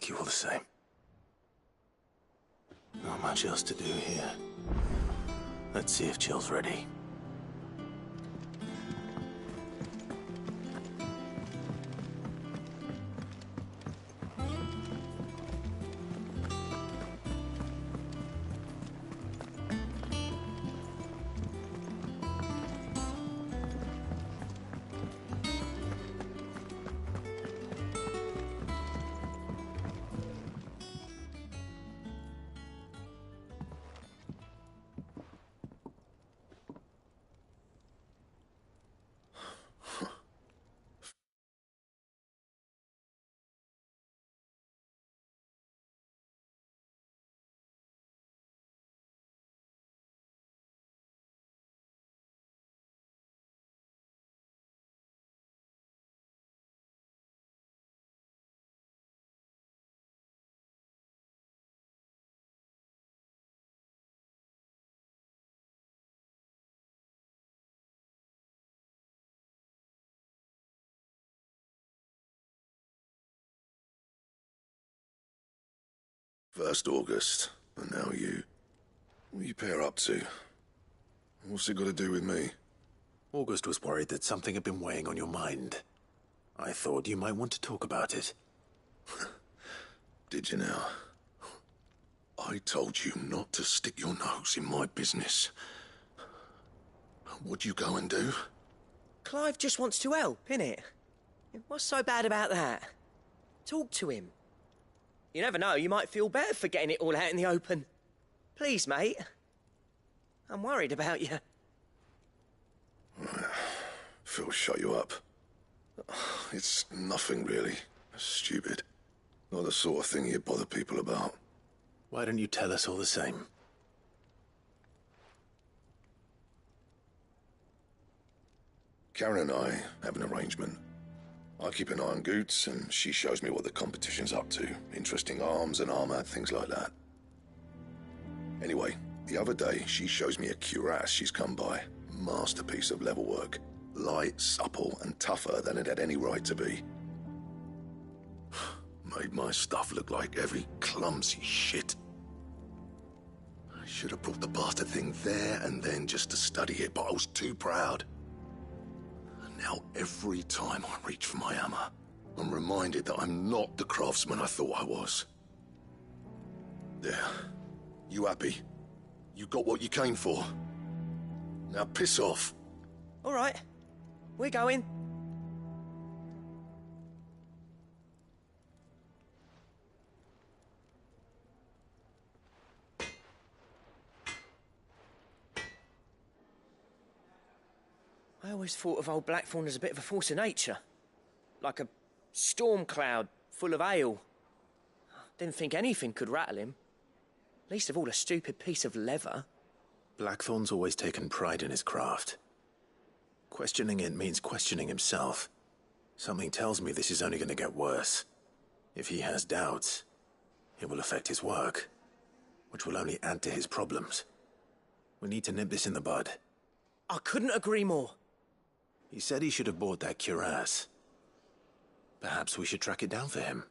Thank you all the same. Not much else to do here. Let's see if Jill's ready. First August, and now you. What are you pair up to? What's it got to do with me? August was worried that something had been weighing on your mind. I thought you might want to talk about it. Did you now? I told you not to stick your nose in my business. What'd you go and do? Clive just wants to help, innit? What's so bad about that? Talk to him. You never know, you might feel better for getting it all out in the open. Please, mate. I'm worried about you. Phil shut you up. It's nothing, really. Stupid. Not the sort of thing you bother people about. Why don't you tell us all the same? Karen and I have an arrangement. I keep an eye on Goots, and she shows me what the competition's up to. Interesting arms and armor, things like that. Anyway, the other day, she shows me a cuirass she's come by. Masterpiece of level work. Light, supple, and tougher than it had any right to be. Made my stuff look like every clumsy shit. I should have brought the bastard thing there and then just to study it, but I was too proud. Now, every time I reach for my hammer, I'm reminded that I'm not the craftsman I thought I was. There. You happy? You got what you came for. Now piss off. All right. We're going. I always thought of old Blackthorn as a bit of a force of nature. Like a storm cloud full of hail. Didn't think anything could rattle him. Least of all a stupid piece of leather. Blackthorn's always taken pride in his craft. Questioning it means questioning himself. Something tells me this is only going to get worse. If he has doubts, it will affect his work, which will only add to his problems. We need to nip this in the bud. I couldn't agree more. He said he should have bought that cuirass. Perhaps we should track it down for him.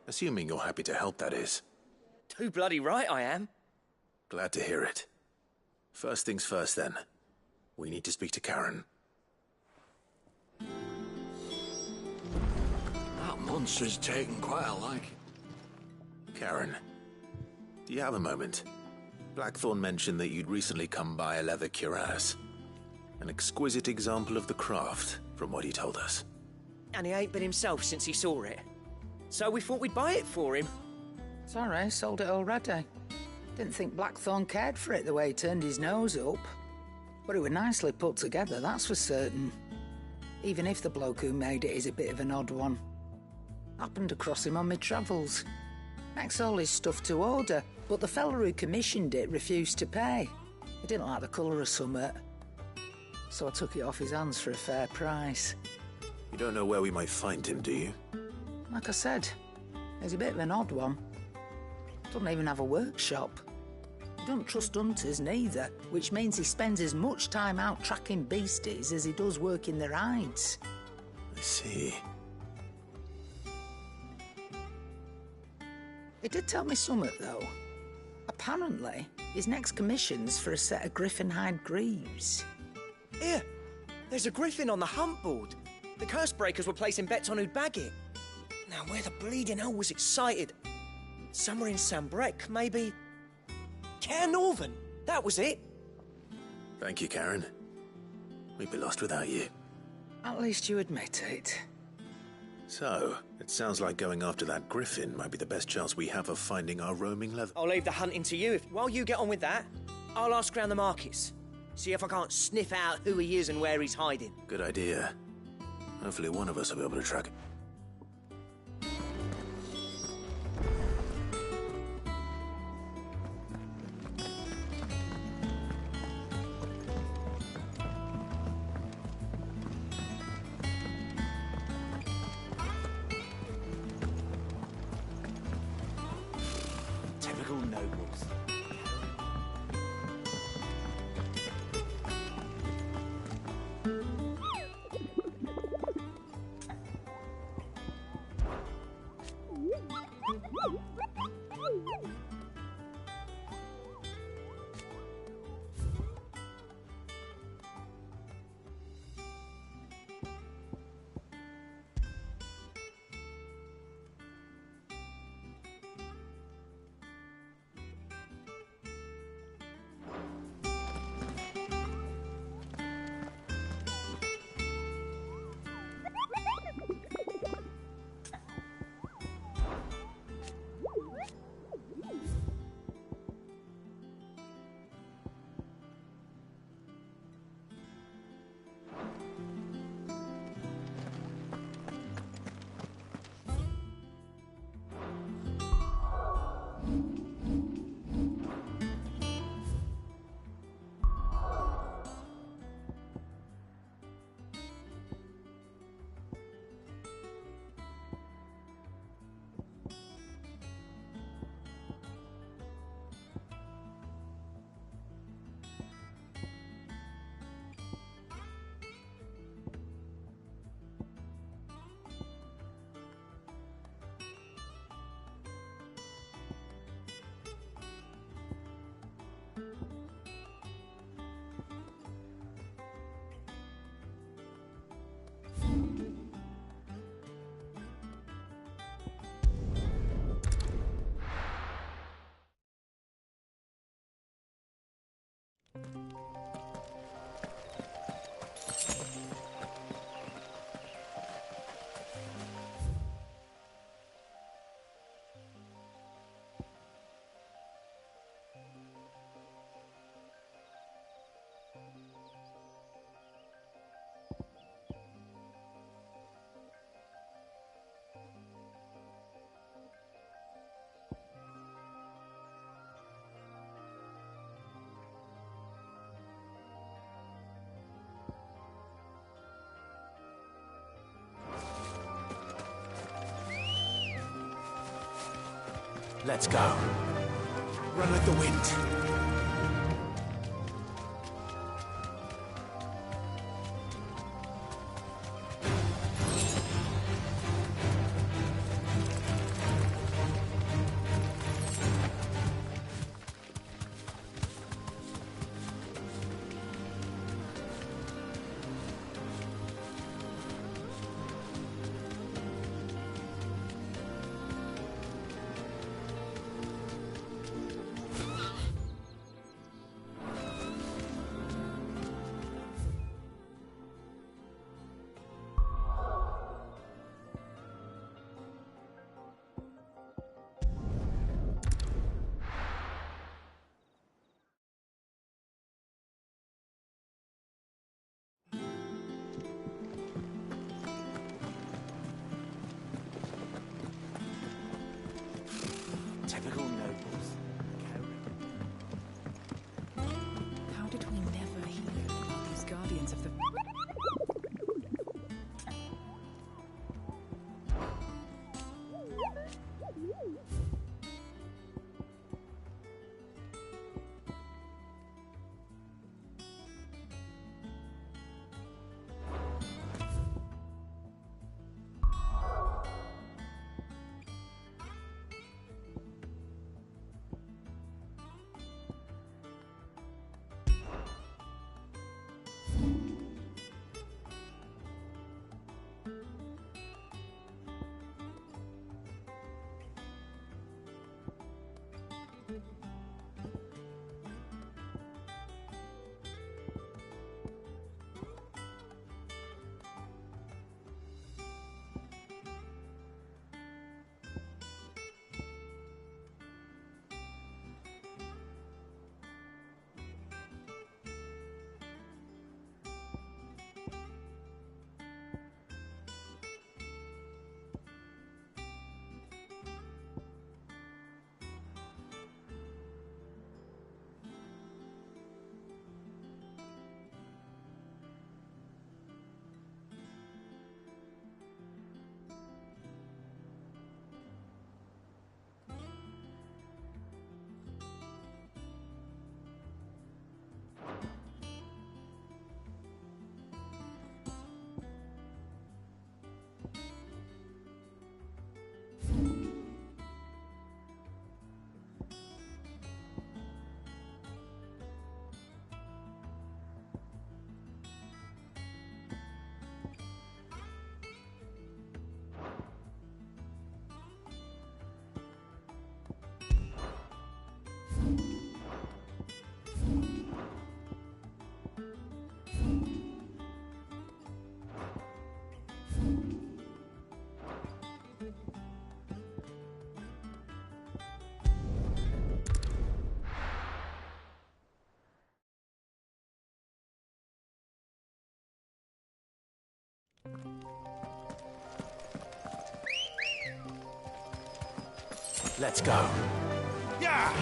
Assuming you're happy to help, that is. Too bloody right I am. Glad to hear it. First things first, then. We need to speak to Karen. That monster's taken quite a liking. Karen, do you have a moment? Blackthorn mentioned that you'd recently come by a leather cuirass. An exquisite example of the craft, from what he told us. And he ain't been himself since he saw it. So we thought we'd buy it for him. Sorry, sold it already. Didn't think Blackthorn cared for it the way he turned his nose up. But it was nicely put together, that's for certain. Even if the bloke who made it is a bit of an odd one. Happened across him on my travels. Makes all his stuff to order, but the fella who commissioned it refused to pay. He didn't like the colour of summit. So I took it off his hands for a fair price. You don't know where we might find him, do you? Like I said, he's a bit of an odd one. Doesn't even have a workshop. He don't trust hunters neither, which means he spends as much time out tracking beasties as he does working their hides. I see. He did tell me something, though. Apparently, his next commission's for a set of griffin hide greaves. Here, there's a griffin on the hunt board. The curse breakers were placing bets on who'd bag it. Now, where the bleeding hell was it sighted? Somewhere in Sambrec, maybe... Caer Northern, that was it. Thank you, Karen. We'd be lost without you. At least you admit it. So, it sounds like going after that griffin might be the best chance we have of finding our roaming leather. I'll leave the hunting to you. While you get on with that, I'll ask around the markets. See if I can't sniff out who he is and where he's hiding. Good idea. Hopefully one of us will be able to track it. Typical nobles. Let's go. Run like the wind. Typical nobles. How did we never hear about these guardians of the... Let's go. Yeah!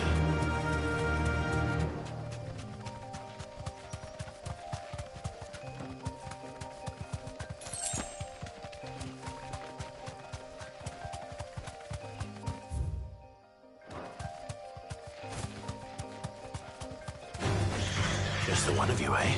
Just the one of you, eh?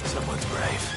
Someone's brave.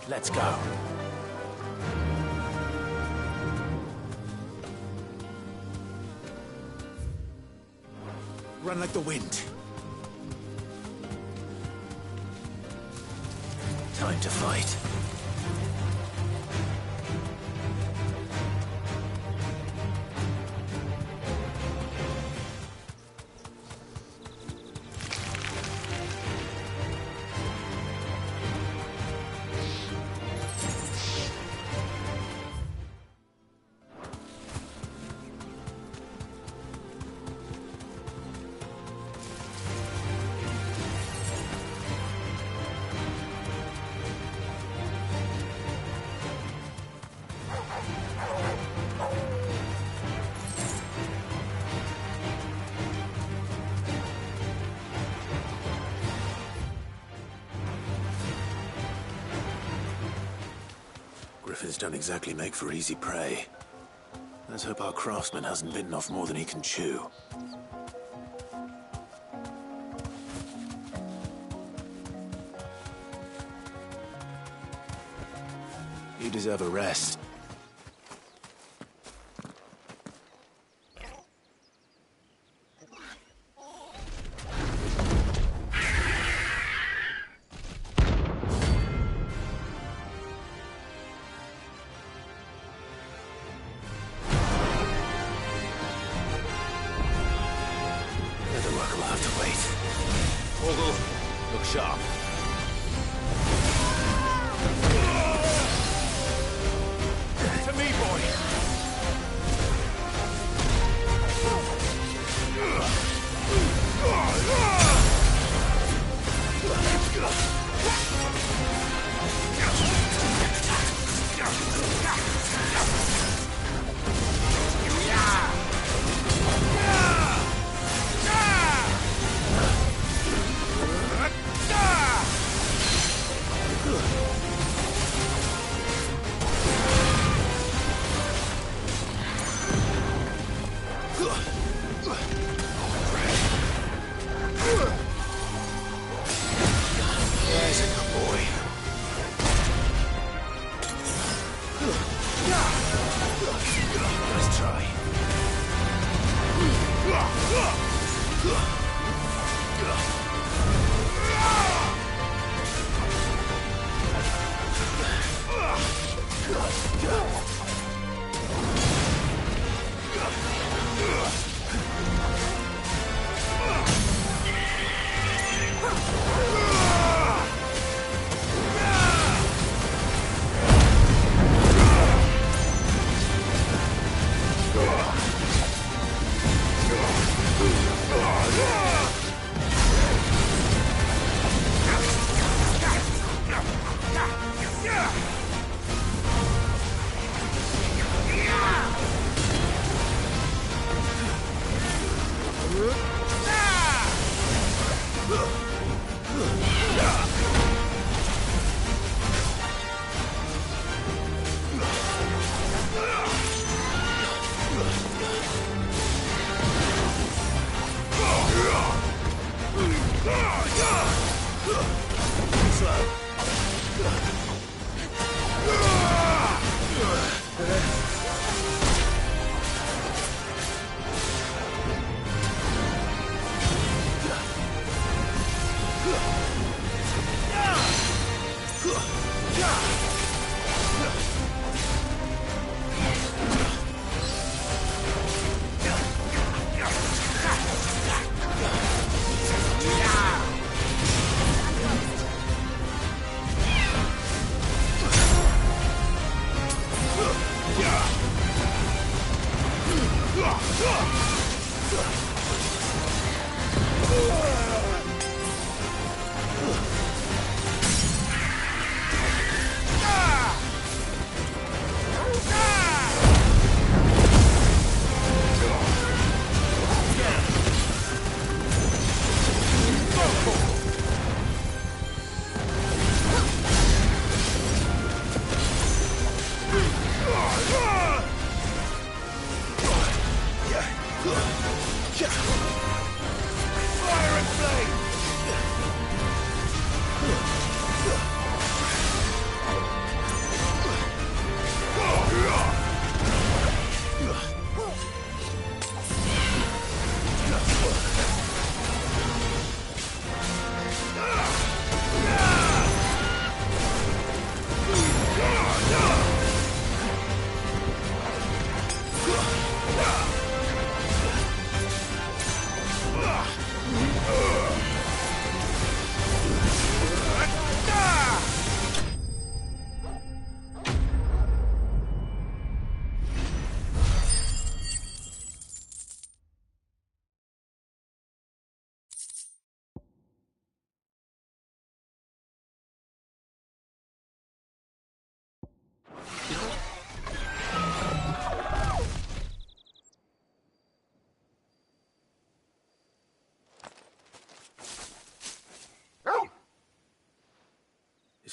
Let's go. Run like the wind. Time to fight. Griffins don't exactly make for easy prey. Let's hope our craftsman hasn't bitten off more than he can chew. You deserve a rest. We'll have to wait. Vogel, look sharp. To me, boy. Nice try.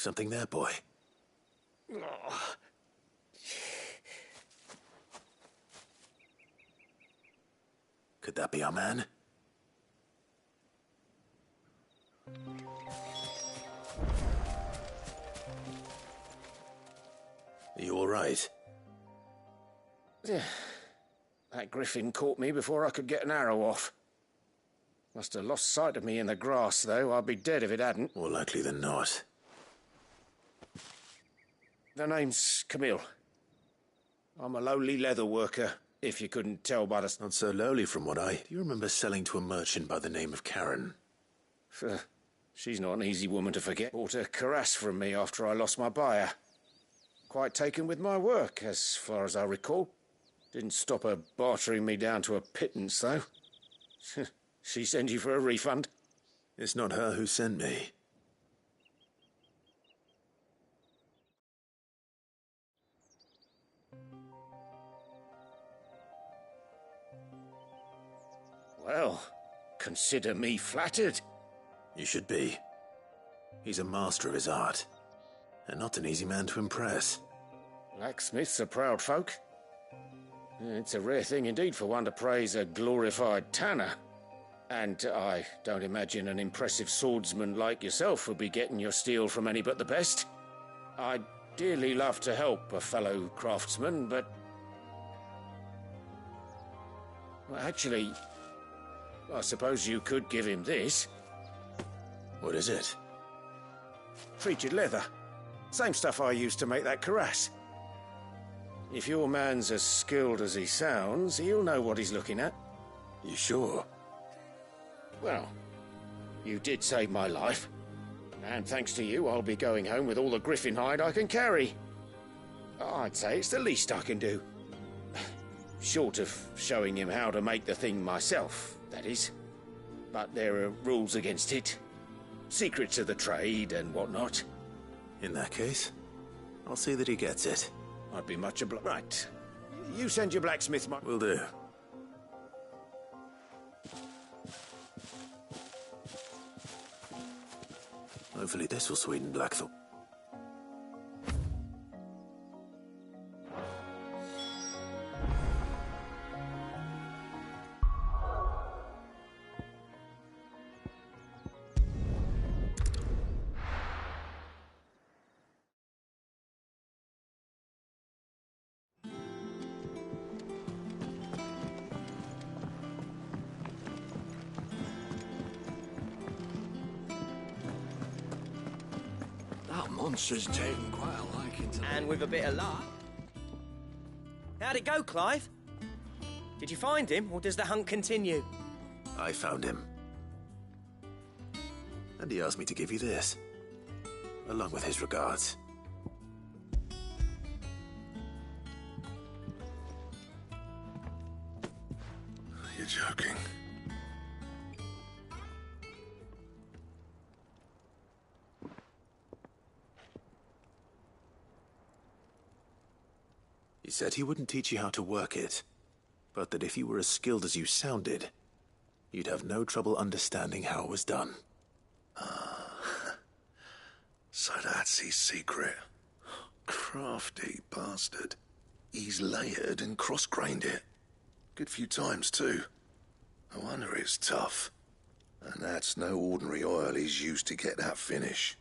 Something there, boy. Could that be our man? Are you all right? That griffin caught me before I could get an arrow off. Must have lost sight of me in the grass, though. I'd be dead if it hadn't. More likely than not. The name's Camille. I'm a lowly leather worker, if you couldn't tell by the... Not so lowly from what I... Do you remember selling to a merchant by the name of Karen? She's not an easy woman to forget. Bought a cuirass from me after I lost my buyer. Quite taken with my work, as far as I recall. Didn't stop her bartering me down to a pittance, though. She sent you for a refund? It's not her who sent me. Well, consider me flattered. You should be. He's a master of his art, and not an easy man to impress. Blacksmiths are proud folk. It's a rare thing indeed for one to praise a glorified tanner. And I don't imagine an impressive swordsman like yourself would be getting your steel from any but the best. I'd dearly love to help a fellow craftsman, but... Well, actually, I suppose you could give him this. What is it? Treated leather. Same stuff I used to make that cuirass. If your man's as skilled as he sounds, he'll know what he's looking at. You sure? Well, you did save my life. And thanks to you, I'll be going home with all the griffin hide I can carry. I'd say it's the least I can do. Short of showing him how to make the thing myself, that is. But there are rules against it. Secrets of the trade and whatnot. In that case, I'll see that he gets it. I'd be much obliged. Right. You send your blacksmith, Will do. Hopefully this will sweeten Blackthorn. That monster's taken quite a liking to... And with a bit of luck. How'd it go, Clive? Did you find him, or does the hunt continue? I found him. And he asked me to give you this, along with his regards. You're joking. He said he wouldn't teach you how to work it, but that if you were as skilled as you sounded, you'd have no trouble understanding how it was done. So that's his secret. Crafty bastard. He's layered and cross-grained it. Good few times, too. No wonder it's tough. And that's no ordinary oil he's used to get that finish.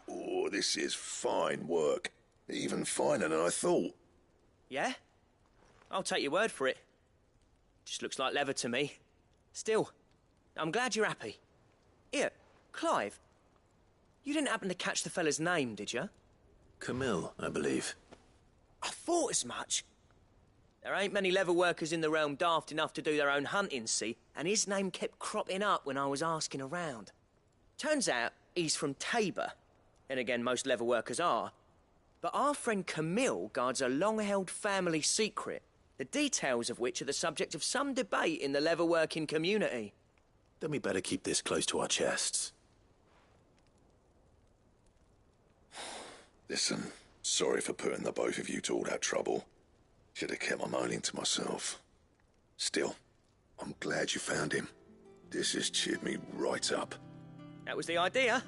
Oh, this is fine work. Even finer than I thought. Yeah? I'll take your word for it. Just looks like leather to me. Still, I'm glad you're happy. Here, Clive, you didn't happen to catch the fella's name, did you? Camille, I believe. I thought as much. There ain't many leather workers in the realm daft enough to do their own hunting, see, and his name kept cropping up when I was asking around. Turns out he's from Tabor, and again, most leather workers are. But our friend Camille guards a long-held family secret, the details of which are the subject of some debate in the leather-working community. Then we better keep this close to our chests. Listen, sorry for putting the both of you to all that trouble. Should have kept my moaning to myself. Still, I'm glad you found him. This has cheered me right up. That was the idea.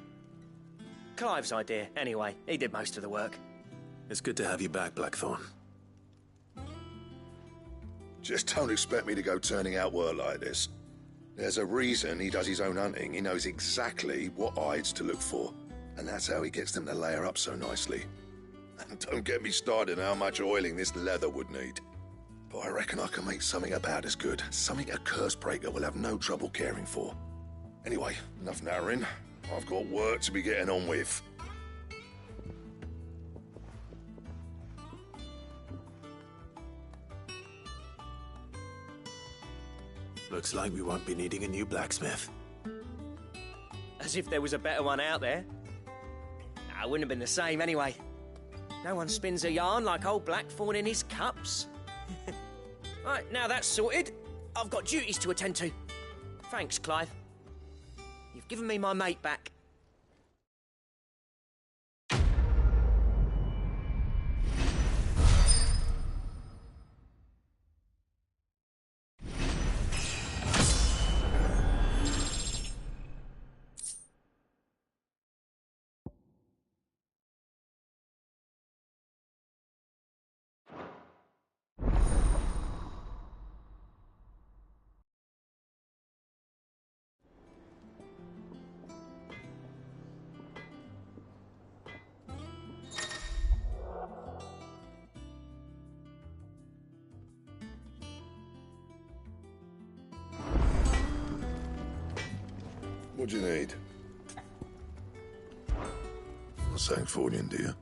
Clive's idea, anyway. He did most of the work. It's good to have you back, Blackthorn. Just don't expect me to go turning out work like this. There's a reason he does his own hunting. He knows exactly what hides to look for. And that's how he gets them to layer up so nicely. And don't get me started on how much oiling this leather would need. But I reckon I can make something about as good. Something a Cursebreaker will have no trouble caring for. Anyway, enough narrowing. I've got work to be getting on with. Looks like we won't be needing a new blacksmith. As if there was a better one out there. Nah, it wouldn't have been the same anyway. No one spins a yarn like old Blackthorn in his cups. Right, now that's sorted, I've got duties to attend to. Thanks, Clive. You've given me my mate back. What do you need? Not saying for you, do you?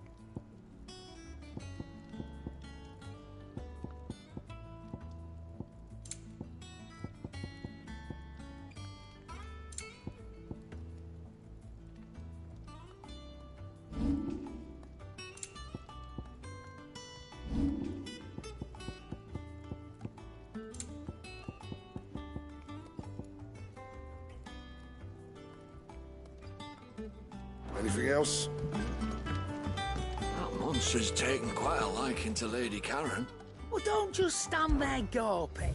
Anything else? That monster's taken quite a liking to Lady Karen. Well, don't just stand there gawping.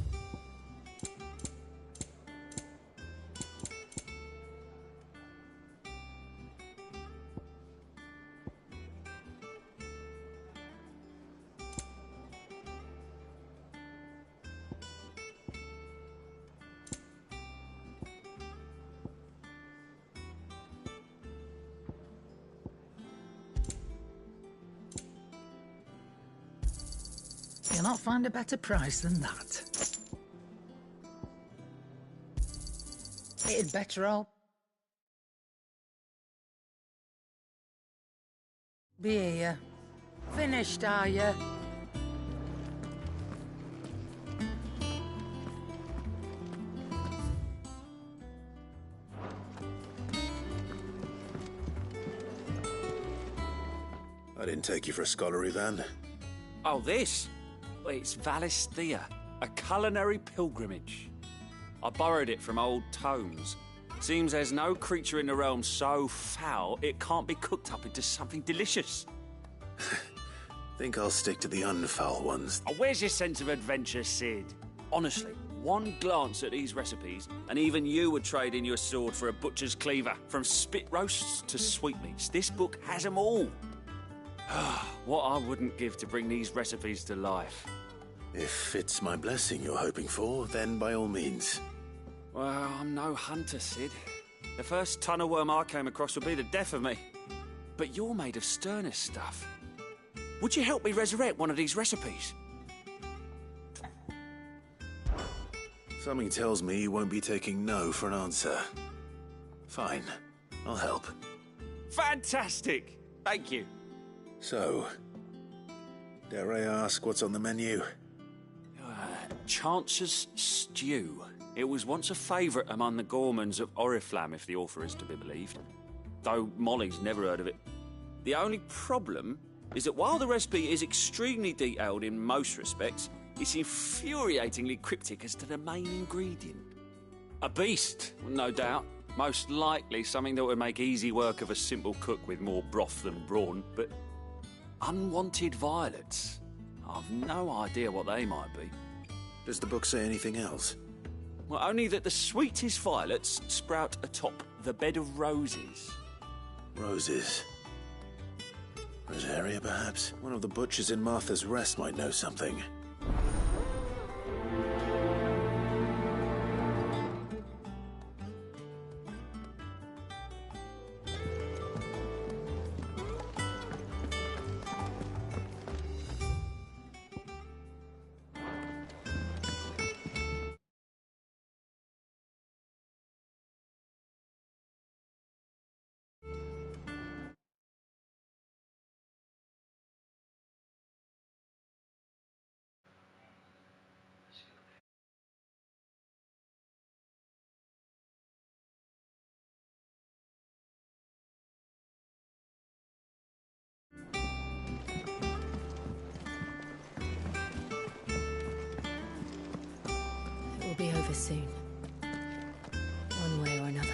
You'll not find a better price than that. It'd better all be here. Finished, are you? I didn't take you for a scholarly van. Oh, this? Well, it's Valisthea, a culinary pilgrimage. I borrowed it from old tomes. Seems there's no creature in the realm so foul it can't be cooked up into something delicious. Think I'll stick to the unfoul ones. Oh, where's your sense of adventure, Sid? Honestly, one glance at these recipes, and even you would trade in your sword for a butcher's cleaver. From spit roasts to sweetmeats, this book has them all. What I wouldn't give to bring these recipes to life. If it's my blessing you're hoping for, then by all means. Well, I'm no hunter, Sid. The first tunnel worm I came across would be the death of me. But you're made of sterner stuff. Would you help me resurrect one of these recipes? Something tells me you won't be taking no for an answer. Fine, I'll help. Fantastic! Thank you. So, dare I ask what's on the menu? Chance's Stew. It was once a favourite among the gourmands of Oriflamme, if the author is to be believed. Though Molly's never heard of it. The only problem is that while the recipe is extremely detailed in most respects, it's infuriatingly cryptic as to the main ingredient. A beast, no doubt. Most likely something that would make easy work of a simple cook with more broth than brawn, but unwanted violets. I've no idea what they might be. Does the book say anything else? Well, only that the sweetest violets sprout atop the bed of roses. Roses. Rosaria, perhaps? One of the butchers in Martha's Rest might know something. It will be over soon. One way or another.